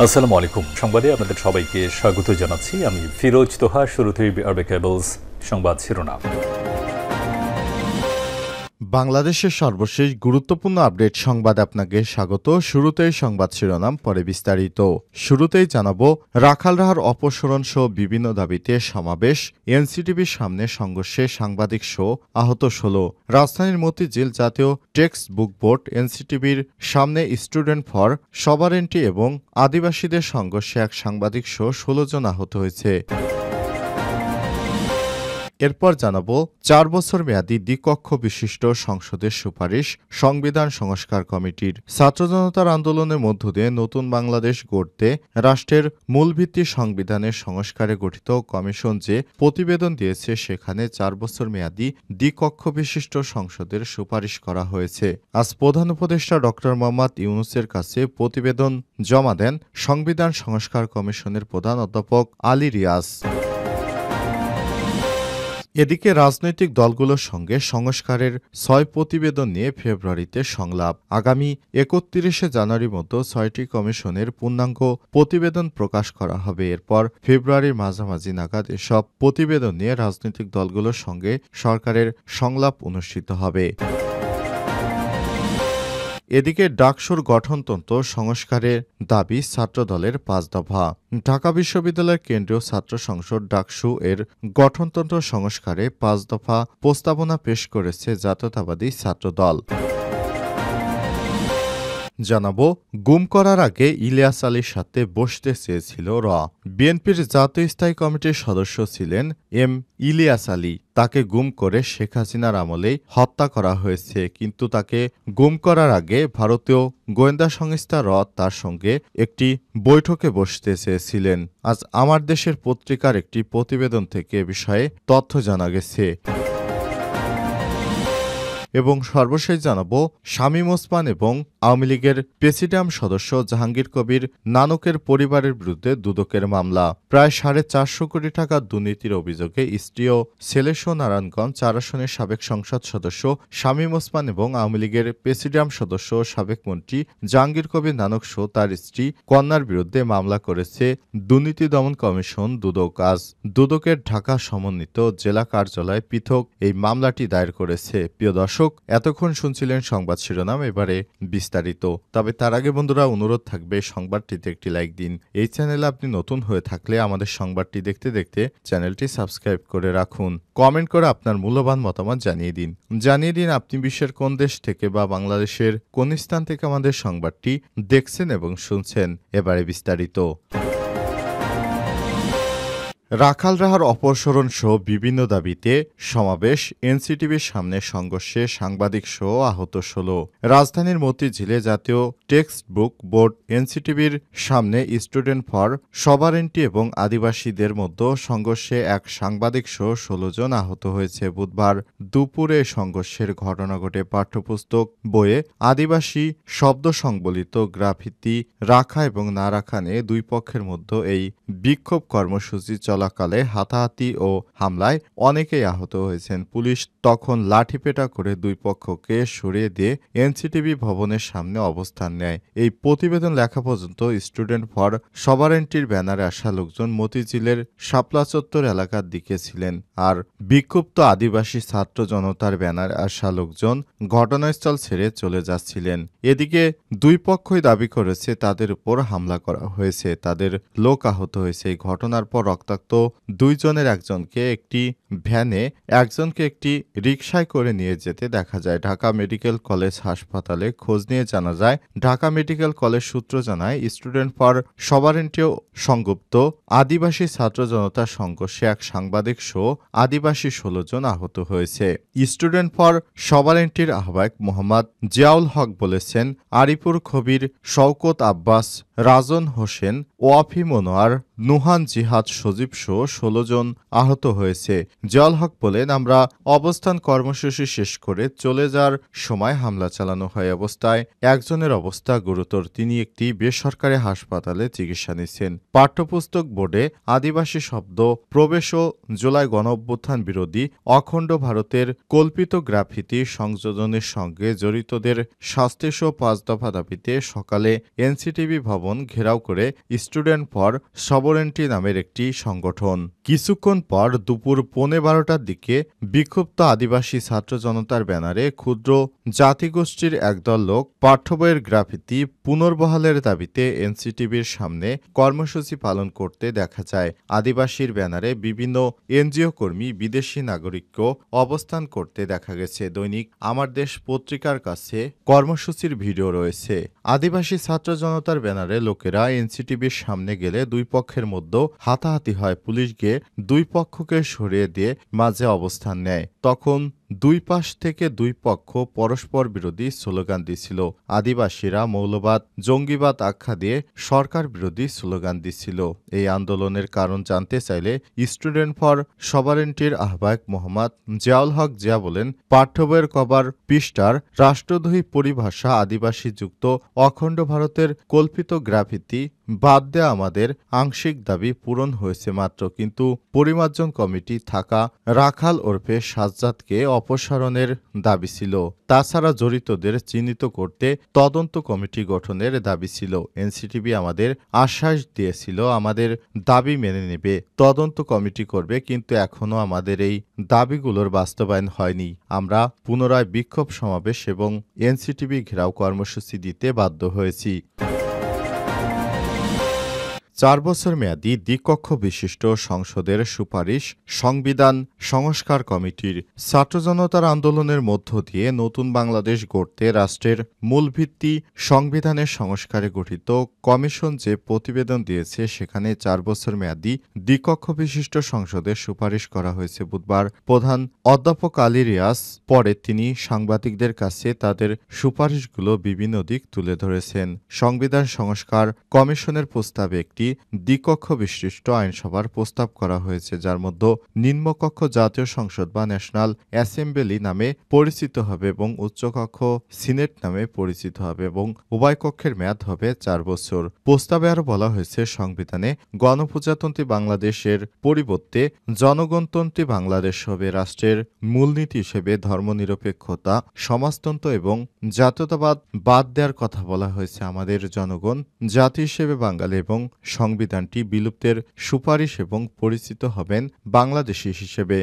আসসালামু আলাইকুম। সংবাদে আপনাদের সবাইকে স্বাগত জানাচ্ছি। আমি ফিরোজ তোহা। শুরুতেই আরবে কেবলস সংবাদ শিরোনাম। বাংলাদেশের সর্বশেষ গুরুত্বপূর্ণ আপডেট সংবাদ আপনাকে স্বাগত। শুরুতেই সংবাদ শিরোনাম, পরে বিস্তারিত। শুরুতেই জানাবো, রাখালরাহার অপসারণ সহ বিভিন্ন দাবিতে সমাবেশ, এনসিটিভির সামনে সংঘর্ষে সাংবাদিক সহ আহত 16। রাজধানীর মতিঝিল জাতীয় টেক্সট বুক বোর্ড এনসিটিভির সামনে স্টুডেন্ট ফর সভারেন্টি এবং আদিবাসীদের সংঘর্ষে এক সাংবাদিক সহ 16 জন আহত হয়েছে। এরপর জানাবো, 4 বছর মেয়াদী দ্বিকক্ষ বিশিষ্ট সংসদের সুপারিশ সংবিধান সংস্কার কমিটির। ছাত্র জনতার আন্দোলনের মধ্য দিয়ে নতুন বাংলাদেশ গড়তে রাষ্ট্রের মূল ভিত্তি সংবিধানের সংস্কারে গঠিত কমিশন যে প্রতিবেদন দিয়েছে, সেখানে 4 বছর মেয়াদী দ্বিকক্ষ বিশিষ্ট সংসদের সুপারিশ করা হয়েছে। আজ প্রধান উপদেষ্টা ড. মোহাম্মদ ইউনূসের কাছে প্রতিবেদন জমা দেন সংবিধান সংস্কার কমিশনের প্রধান অধ্যাপক আলী রিয়াজ। এদিকে রাজনৈতিক দলগুলোর সঙ্গে সংস্কারের 6 প্রতিবেদন নিয়ে ফেব্রুয়ারিতে সংলাপ। আগামী 31শে জানুয়ারির মতো 6টি কমিশনের পূর্ণাঙ্গ প্রতিবেদন প্রকাশ করা হবে। এরপর ফেব্রুয়ারির মাঝামাঝি নাগাদ এসব প্রতিবেদন নিয়ে রাজনৈতিক দলগুলোর সঙ্গে সরকারের সংলাপ অনুষ্ঠিত হবে। এদিকে ডাকসুর গঠনতন্ত্র সংস্কারের দাবি ছাত্রদলের 5 দফা। ঢাকা বিশ্ববিদ্যালয়ের কেন্দ্রীয় ছাত্র সংসদ ডাকসু এর গঠনতন্ত্র সংস্কারে 5 দফা প্রস্তাবনা পেশ করেছে জাতীয়তাবাদী ছাত্রদল। জানাবো, গুম করার আগে ইলিয়াস আলীর সাথে বসতে চেয়েছিল র। বিএনপির জাতীয় স্থায়ী কমিটির সদস্য ছিলেন এম ইলিয়াস আলী। তাকে গুম করে শেখ হাসিনার আমলেই হত্যা করা হয়েছে, কিন্তু তাকে গুম করার আগে ভারতীয় গোয়েন্দা সংস্থা র তার সঙ্গে একটি বৈঠকে বসতে চেয়েছিলেন। আজ আমার দেশের পত্রিকার একটি প্রতিবেদন থেকে এ বিষয়ে তথ্য জানা গেছে। এবং সর্বশেষ জানাবো, শামীম ওসমান এবং আওয়ামী লীগের প্রেসিডিয়াম সদস্য জাহাঙ্গীর কবির নানকের পরিবারের বিরুদ্ধে দুদকের মামলা। প্রায় 450 কোটি টাকা দুর্নীতির অভিযোগে স্ত্রী ও ছেলেসহ নারায়ণগঞ্জ 4 আসনের সাবেক সংসদ সদস্য শামীম ওসমান এবং আওয়ামী লীগের প্রেসিডিয়াম সদস্য ও সাবেক মন্ত্রী জাহাঙ্গীর কবির নানক সহ তার স্ত্রী কন্যার বিরুদ্ধে মামলা করেছে দুর্নীতি দমন কমিশন দুদক। আজ দুদকের ঢাকা সমন্বিত জেলা কার্যালয়ে পৃথক এই মামলাটি দায়ের করেছে। প্রিয় দর্শক, এতক্ষণ শুনছিলেন সংবাদ শিরোনাম, এবারে বিস্তারিত। তবে তার আগে বন্ধুরা, অনুরোধ থাকবে সংবাদটিতে একটি লাইক দিন। এই চ্যানেলে আপনি নতুন হয়ে থাকলে আমাদের সংবাদটি দেখতে দেখতে চ্যানেলটি সাবস্ক্রাইব করে রাখুন। কমেন্ট করে আপনার মূল্যবান মতামত জানিয়ে দিন আপনি বিশ্বের কোন দেশ থেকে বা বাংলাদেশের কোন স্থান থেকে আমাদের সংবাদটি দেখছেন এবং শুনছেন। এবারে বিস্তারিত। রাখালরাহার অপসারণ সহ বিভিন্ন দাবিতে সমাবেশ, এনসিটিভির সামনে সংঘর্ষে সাংবাদিক সহ আহত 16। রাজধানীর মতিঝিলে জাতীয় টেক্সট বুক বোর্ড এনসিটিভির সামনে স্টুডেন্ট ফর সভারেন্টি এবং আদিবাসীদের মধ্যে সংঘর্ষে এক সাংবাদিক সহ 16 জন আহত হয়েছে। বুধবার দুপুরে সংঘর্ষের ঘটনা ঘটে পাঠ্যপুস্তক বইয়ে আদিবাসী শব্দ সংবলিত গ্রাফিতি রাখা এবং না রাখা নিয়ে দুই পক্ষের মধ্যে এই বিক্ষোভ কর্মসূচি চলাকালে হাতাহাতি ও হামলায় অনেকেই আহত হয়েছেন। পুলিশ তখন লাঠিপেটা করে দুই পক্ষকে সরিয়ে দিয়ে এনসিটিভি ভবনের সামনে অবস্থান নেয়। এই প্রতিবেদন লেখা পর্যন্ত স্টুডেন্ট ফর সভারেন্টির ব্যানারে আসা লোকজন মতিঝিলের শাপলা চত্বর এলাকার দিকে ছিলেন, আর বিক্ষুব্ধ আদিবাসী ছাত্র জনতার ব্যানারে আসা লোকজন ঘটনাস্থল ছেড়ে চলে যাচ্ছিলেন। এদিকে দুই পক্ষই দাবি করেছে তাদের উপর হামলা করা হয়েছে, তাদের লোক আহত হয়েছে। এই ঘটনার পর রক্তাক্ত দুইজনের একজনকে একটি ভ্যানে, একজনকে একটি রিকশায় করে নিয়ে যেতে দেখা যায়। ঢাকা মেডিকেল কলেজ হাসপাতালে খোঁজ নিয়ে জানা যায়, ঢাকা মেডিকেল কলেজ সূত্র জানায়, স্টুডেন্ট ফর সভারেন্টি সংযুক্ত আদিবাসী ছাত্র জনতার সংঘর্ষে এক সাংবাদিক সহ আদিবাসী 16 জন আহত হয়েছে। স্টুডেন্ট ফর সভারেন্টির আহ্বায়ক মোহাম্মদ জিয়াউল হক বলেছেন, আরিপুর খবির, শওকত আব্বাস, রাজন হোসেন ওয়াফি মনোয়ার, নুহান জিহাদ সজীব সহ ১৬ জন আহত হয়েছে। জিয়াউল হক বলেন, আমরা অবস্থান কর্মসূচি শেষ করে চলে যাওয়ার সময় হামলা চালানো হয়। অবস্থায় একজনের অবস্থা গুরুতর, তিনি একটি বেসরকারি হাসপাতালে চিকিৎসা নিচ্ছেন। পাঠ্যপুস্তক বোর্ডে আদিবাসী শব্দ প্রবেশ ও জুলাই গণঅভ্যুত্থান বিরোধী অখণ্ড ভারতের কল্পিত গ্রাফিতি সংযোজনের সঙ্গে জড়িতদের শাস্তিসহ ৫ দফা দাবিতে সকালে এনসিটিবি ভবন ঘেরাও করে স্টুডেন্ট ফর সবরেন্টি নামের একটি সংগঠন। কিছুক্ষণ পর দুপুর ১:১২টার দিকে বিক্ষুব্ধ আদিবাসী ছাত্র জনতার ব্যানারে ক্ষুদ্র জাতিগোষ্ঠীর একদল লোক পাঠ্যবইয়ের গ্রাফিতি পুনর্বহালের দাবিতে এনসিটিভির সামনে কর্মসূচি পালন করতে দেখা যায়। আদিবাসীর ব্যানারে বিভিন্ন এনজিও কর্মী, বিদেশি নাগরিককেও অবস্থান করতে দেখা গেছে। দৈনিক আমার দেশ পত্রিকার কাছে কর্মসূচির ভিডিও রয়েছে। আদিবাসী ছাত্র জনতার ব্যানারে লোকেরা এনসিটিভির সামনে গেলে দুই পক্ষের মধ্যে হাতাহাতি হয়। পুলিশ গিয়ে দুই পক্ষকে সরিয়ে দিয়ে মাঝে অবস্থান নেয়। তখন দুই পাশ থেকে দুই পক্ষ পরস্পর বিরোধী স্লোগান দিছিল। আদিবাসীরা মৌলবাদ, জঙ্গিবাদ আখ্যা দিয়ে সরকার বিরোধী স্লোগান দিচ্ছিল। এই আন্দোলনের কারণ জানতে চাইলে স্টুডেন্ট ফর সভারেন্টির আহ্বায়ক মোহাম্মদ জিয়াউল হক জিয়া বলেন, পাঠ্যবইয়ের কভার পৃষ্ঠার রাষ্ট্রদ্রোহী পরিভাষা আদিবাসী যুক্ত অখণ্ড ভারতের কল্পিত গ্রাফিতি বাদ দেয়া আমাদের আংশিক দাবি পূরণ হয়েছে মাত্র, কিন্তু পরিমার্জন কমিটি থাকা রাখাল ওরফে সাজ্জাদকে অপসারণের দাবি ছিল। তাছাড়া জড়িতদের চিহ্নিত করতে তদন্ত কমিটি গঠনের দাবি ছিল। এনসিটিভি আমাদের আশ্বাস দিয়েছিল আমাদের দাবি মেনে নেবে, তদন্ত কমিটি করবে, কিন্তু এখনও আমাদের এই দাবিগুলোর বাস্তবায়ন হয়নি। আমরা পুনরায় বিক্ষোভ সমাবেশ এবং এনসিটিভি ঘেরাও কর্মসূচি দিতে বাধ্য হয়েছি। ৪ বছর মেয়াদী দ্বিকক্ষ বিশিষ্ট সংসদের সুপারিশ সংবিধান সংস্কার কমিটির। ছাত্র জনতার আন্দোলনের মধ্য দিয়ে নতুন বাংলাদেশ গড়তে রাষ্ট্রের মূল ভিত্তি সংবিধানের সংস্কারে গঠিত কমিশন যে প্রতিবেদন দিয়েছে সেখানে ৪ বছর মেয়াদী দ্বিকক্ষ বিশিষ্ট সংসদের সুপারিশ করা হয়েছে। বুধবার প্রধান অধ্যাপক আলী রিয়াজ পরে তিনি সাংবাদিকদের কাছে তাদের সুপারিশগুলো বিভিন্ন দিক তুলে ধরেছেন। সংবিধান সংস্কার কমিশনের প্রস্তাবে একটি দ্বিকক্ষ বিশিষ্ট আইনসভার প্রস্তাব করা হয়েছে, যার মধ্যে নিম্নকক্ষ জাতীয় সংসদ বা ন্যাশনাল অ্যাসেম্বলি নামে পরিচিত হবে এবং উচ্চকক্ষ সিনেট নামে পরিচিত হবে এবং উভয় কক্ষের মেয়াদ হবে ৪ বছর। প্রস্তাবে আরও বলা হয়েছে, সংবিধানে গণপ্রজাতন্ত্রী বাংলাদেশের পরিবর্তে জনগণতন্ত্রী বাংলাদেশ হবে। রাষ্ট্রের মূলনীতি হিসেবে ধর্মনিরপেক্ষতা, সমাজতন্ত্র এবং জাতীয়তাবাদ বাদ দেওয়ার কথা বলা হয়েছে। আমাদের জনগণ জাতি হিসেবে বাঙালি এবং সংবিধানটি বিলুপ্তের সুপারিশ এবং পরিচিত হবেন বাংলাদেশী হিসেবে।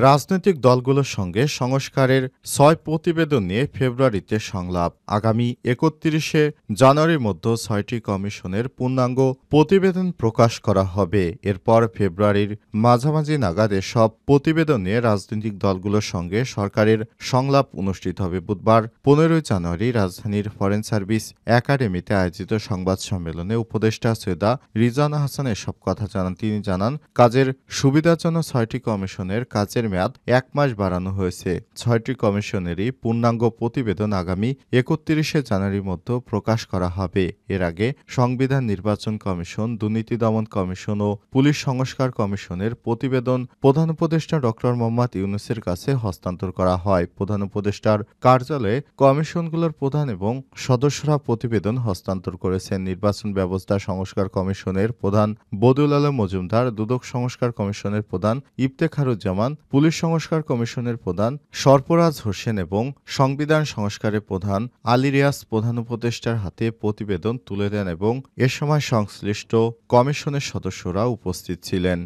রাজনৈতিক দলগুলোর সঙ্গে সংস্কারের ৬ প্রতিবেদন নিয়ে ফেব্রুয়ারিতে সংলাপ। আগামী ৩১শে জানুয়ারির মধ্যে ৬টি কমিশনের পূর্ণাঙ্গ প্রতিবেদন প্রকাশ করা হবে। এরপর ফেব্রুয়ারির মাঝামাঝি নাগাদ এসব প্রতিবেদন নিয়ে রাজনৈতিক দলগুলোর সঙ্গে সরকারের সংলাপ অনুষ্ঠিত হবে। বুধবার ১৫ জানুয়ারি রাজধানীর ফরেন সার্ভিস একাডেমিতে আয়োজিত সংবাদ সম্মেলনে উপদেষ্টা সৈয়দা রিজওয়ানা হাসান এসব কথা জানান। তিনি জানান, কাজের সুবিধার জন্য ৬টি কমিশনের কাজের মেয়াদ ১ মাস বাড়ানো হয়েছে। ৬টি কমিশনেরই পূর্ণাঙ্গ প্রতিবেদন আগামী ৩১শে জানুয়ারির মধ্যে প্রকাশ করা হবে। এর আগে সংবিধান নির্বাচন কমিশন, দুর্নীতি দমন কমিশন ও পুলিশ সংস্কার কমিশনের প্রতিবেদন প্রধান উপদেষ্টা ড. মোহাম্মদ ইউনূসের কাছে হস্তান্তর করা হয়। প্রধান উপদেষ্টার কার্যালয়ে কমিশনগুলোর প্রধান এবং সদস্যরা প্রতিবেদন হস্তান্তর করেছেন। নির্বাচন ব্যবস্থা সংস্কার কমিশনের প্রধান বদিউল আলম মজুমদার, দুদক সংস্কার কমিশনের প্রধান ইফতেখারুজ্জামান, পুলিশ সংস্কার কমিশনের প্রধান সরফরাজ হোসেন এবং সংবিধান সংস্কারের প্রধান আলী রিয়াজ প্রধান উপদেষ্টার হাতে প্রতিবেদন তুলে দেন এবং এ সময় সংশ্লিষ্ট কমিশনের সদস্যরা উপস্থিত ছিলেন।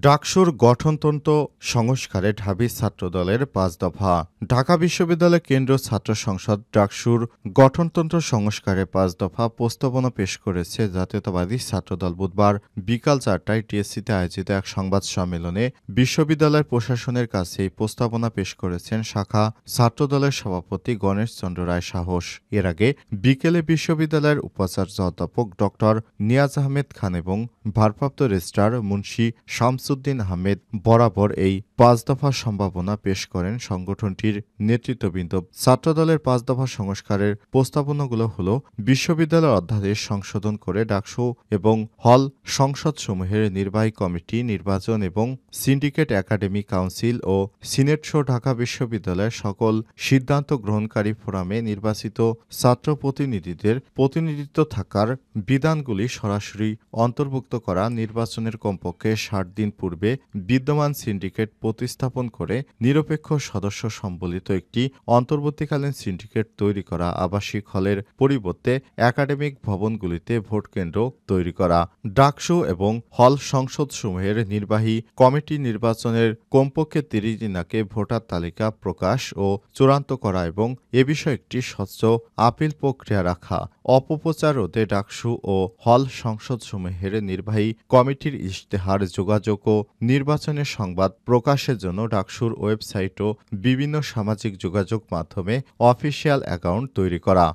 ডাকসুর গঠনতন্ত্র সংস্কারে ঢাবি ছাত্রদলের ৫ দফা। ঢাকা বিশ্ববিদ্যালয় কেন্দ্রীয় ছাত্র সংসদ ডাকসুর গঠনতন্ত্র সংস্কারে ৫ দফা প্রস্তাবনা পেশ করেছে জাতীয়তাবাদী ছাত্রদল। বুধবার বিকাল ৪টায় টিএসসিতে আয়োজিত এক সংবাদ সম্মেলনে বিশ্ববিদ্যালয় প্রশাসনের কাছে এই প্রস্তাবনা পেশ করেছেন শাখা ছাত্রদলের সভাপতি গণেশ চন্দ্র রায় সাহস। এর আগে বিকেলে বিশ্ববিদ্যালয়ের উপাচার্য অধ্যাপক ড. নিয়াজ আহমেদ খান এবং ভারপ্রাপ্ত রেজিস্ট্রার মুন্সি শামসুদ্দিন আহমেদ বরাবর এই 5 দফা সম্ভাবনা পেশ করেন সংগঠনটির নেতৃত্ববৃন্দ। ছাত্রদলের 5 দফা সংস্কারের প্রস্তাবনাগুলো হলো বিশ্ববিদ্যালয় অধ্যাদেশ সংশোধন করে ডাকসু এবং হল সংসদসমূহের নির্বাহী কমিটি নির্বাচন এবং সিন্ডিকেট একাডেমিক কাউন্সিল ও সিনেটসহ ঢাকা বিশ্ববিদ্যালয়ের সকল সিদ্ধান্ত গ্রহণকারী ফোরামে নির্বাচিত ছাত্র প্রতিনিধিদের প্রতিনিধিত্ব থাকার বিধানগুলি সরাসরি অন্তর্ভুক্ত করা, নির্বাচনের কমপক্ষে 60 দিন পূর্বে বিদ্যমান সিন্ডিকেট প্রতিস্থাপন করে নিরপেক্ষ সদস্য সম্বলিত একটি অন্তর্বর্তীকালীন সিন্ডিকেট তৈরি করা, আবাসিক হলের পরিবর্তে একাডেমিক ভবনগুলিতে ভোটকেন্দ্র তৈরি করা, ডাকসু এবং হল সংসদসমূহের নির্বাহী কমিটি নির্বাচনের কমপক্ষে 30 দিন আগে ভোটার তালিকা প্রকাশ ও চূড়ান্ত করা এবং এ বিষয়ে একটি স্বচ্ছ আপিল প্রক্রিয়া রাখা, অপপ্রচার রোধে ডাকসু ও হল সংসদসমূহের নির্বাহী কমিটির ইশতেহার যোগাযোগ ও নির্বাচনের সংবাদ প্রকাশের জন্য ডাকসুর ওয়েবসাইট ও বিভিন্ন সামাজিক যোগাযোগ মাধ্যমে অফিসিয়াল অ্যাকাউন্ট তৈরি করা।